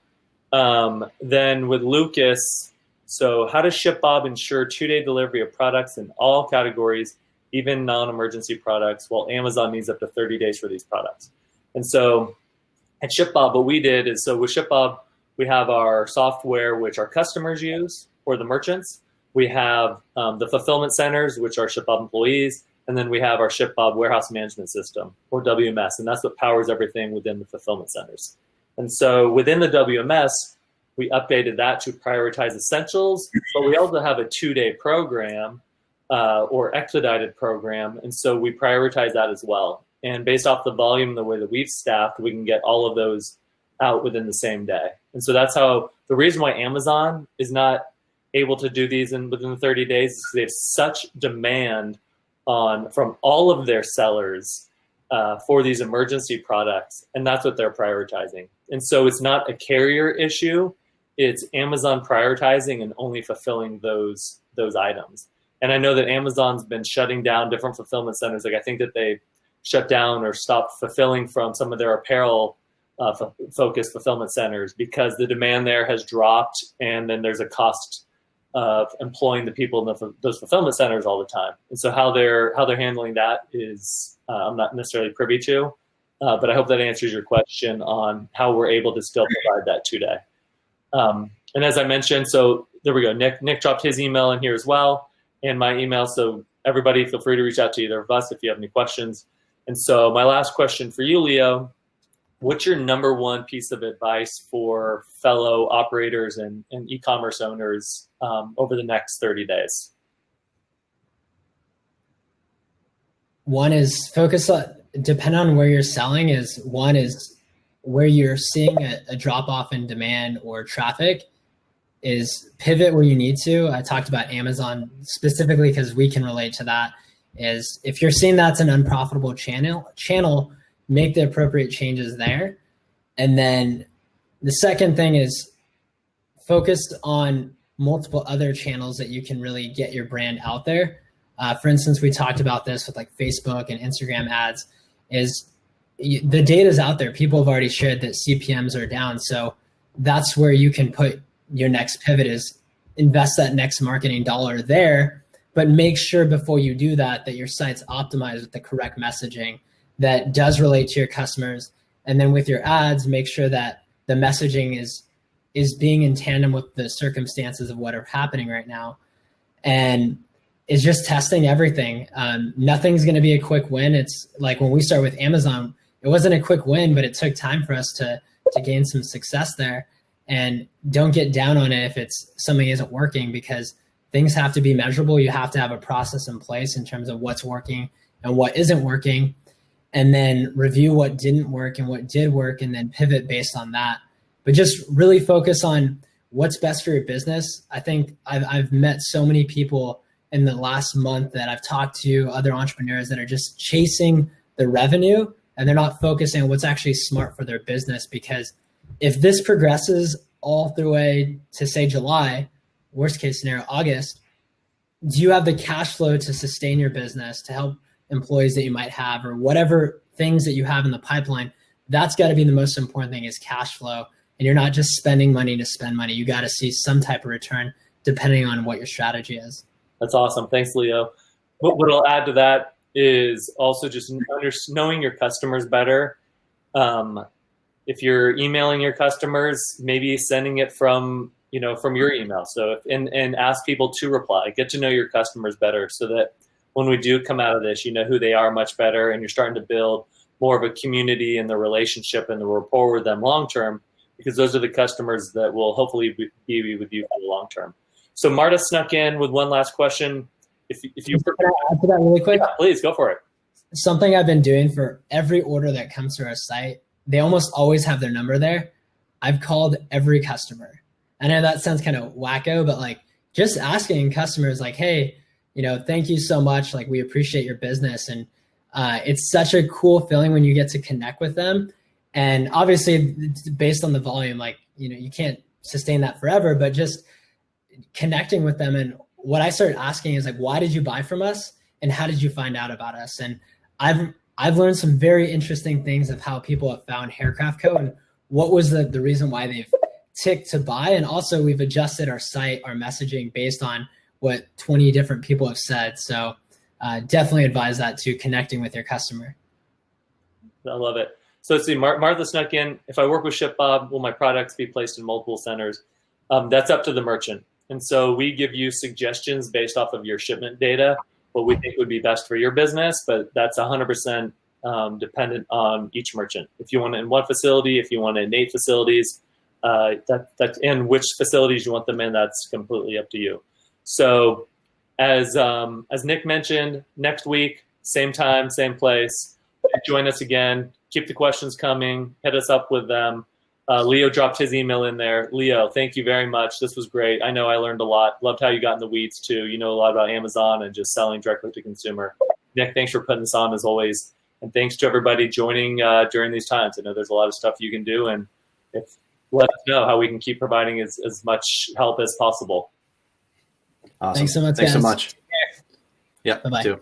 Then with Lucas, so how does ShipBob ensure 2-day delivery of products in all categories, even non-emergency products, while Amazon needs up to 30 days for these products? And so at ShipBob, what we did is, so with ShipBob, we have our software, which our customers use, or the merchants. We have the fulfillment centers, which are ShipBob employees. And then we have our ShipBob warehouse management system, or WMS. And that's what powers everything within the fulfillment centers. And so within the WMS, we updated that to prioritize essentials. But we also have a 2-day program or expedited program. And so we prioritize that as well. And based off the volume, the way that we've staffed, we can get all of those out within the same day. And so that's how, the reason why Amazon is not able to do these within the 30 days is because they have such demand from all of their sellers for these emergency products, and that's what they're prioritizing. And so it's not a carrier issue, it's Amazon prioritizing and only fulfilling those items. And I know that Amazon's been shutting down different fulfillment centers. Like I think that they shut down or stopped fulfilling from some of their apparel focused fulfillment centers because the demand there has dropped, and then there's a cost of employing the people in those fulfillment centers all the time. And so how they're handling that is I'm not necessarily privy to, but I hope that answers your question on how we're able to still provide that 2-day. And as I mentioned, so there we go. Nick dropped his email in here as well, and my email. So everybody feel free to reach out to either of us if you have any questions. And so my last question for you, Leo, what's your number one piece of advice for fellow operators and e-commerce owners over the next 30 days? One is focus on, depend on where you're selling, is one is where you're seeing a drop off in demand or traffic, is pivot where you need to. I talked about Amazon specifically because we can relate to that, is if you're seeing that's an unprofitable channel, make the appropriate changes there. And then the second thing is focused on multiple other channels that you can really get your brand out there. For instance, we talked about this with like Facebook and Instagram ads, is the data's out there. People have already shared that CPMs are down. So that's where you can put your next pivot, is invest that next marketing dollar there, but make sure before you do that your site's optimized with the correct messaging that does relate to your customers. And then with your ads, make sure that the messaging is being in tandem with the circumstances of what are happening right now. And it's just testing everything. Nothing's going to be a quick win. It's like when we start with Amazon, it wasn't a quick win, but it took time for us to gain some success there. And don't get down on it if something isn't working, because things have to be measurable. You have to have a process in place in terms of what's working and what isn't working, and then review what didn't work and what did work, and then pivot based on that. But just really focus on what's best for your business. I think I've met so many people in the last month that I've talked to, other entrepreneurs that are just chasing the revenue and they're not focusing on what's actually smart for their business. Because if this progresses all the way to, say, July, worst case scenario, August, do you have the cash flow to sustain your business, to help employees that you might have, or whatever things that you have in the pipeline? That's got to be the most important thing, is cash flow. And you're not just spending money to spend money. You got to see some type of return depending on what your strategy is. That's awesome. Thanks, Leo. what I'll add to that is also just knowing your customers better. If you're emailing your customers, maybe sending it from your email. So and ask people to reply. Get to know your customers better so that when we do come out of this, you know who they are much better, and you're starting to build more of a community and the relationship and the rapport with them long term, because those are the customers that will hopefully be with you for the long term. So Marta snuck in with one last question. If you Can I add to that really quick? Yeah, please go for it. Something I've been doing for every order that comes to our site, they almost always have their number there. I've called every customer. I know that sounds kind of wacko, but like just asking customers like, hey, thank you so much. Like, we appreciate your business. And it's such a cool feeling when you get to connect with them. And obviously it's based on the volume, like, you can't sustain that forever, but just connecting with them. And what I started asking is like, why did you buy from us? And how did you find out about us? And I've learned some very interesting things of how people have found Haircraft Co. and what was the reason why they've ticked to buy. And also we've adjusted our site, our messaging based on what 20 different people have said. So definitely advise that to connecting with your customer. I love it. So let's see, Martha snuck in. If I work with ShipBob, will my products be placed in multiple centers? That's up to the merchant. And so we give you suggestions based off of your shipment data, what we think would be best for your business, but that's 100% dependent on each merchant. If you want it in one facility, if you want it in 8 facilities, that's in which facilities you want them in, that's completely up to you. So as Nick mentioned, next week, same time, same place, join us again. Keep the questions coming. Hit us up with them. Leo dropped his email in there. Leo, thank you very much. This was great. I know I learned a lot. Loved how you got in the weeds too. You know a lot about Amazon and just selling directly to consumer. Nick, thanks for putting this on as always. And thanks to everybody joining during these times. I know there's a lot of stuff you can do, and let us know how we can keep providing as much help as possible. Awesome. Thanks so much, Thanks guys. so much. Yeah, Bye-bye. you too.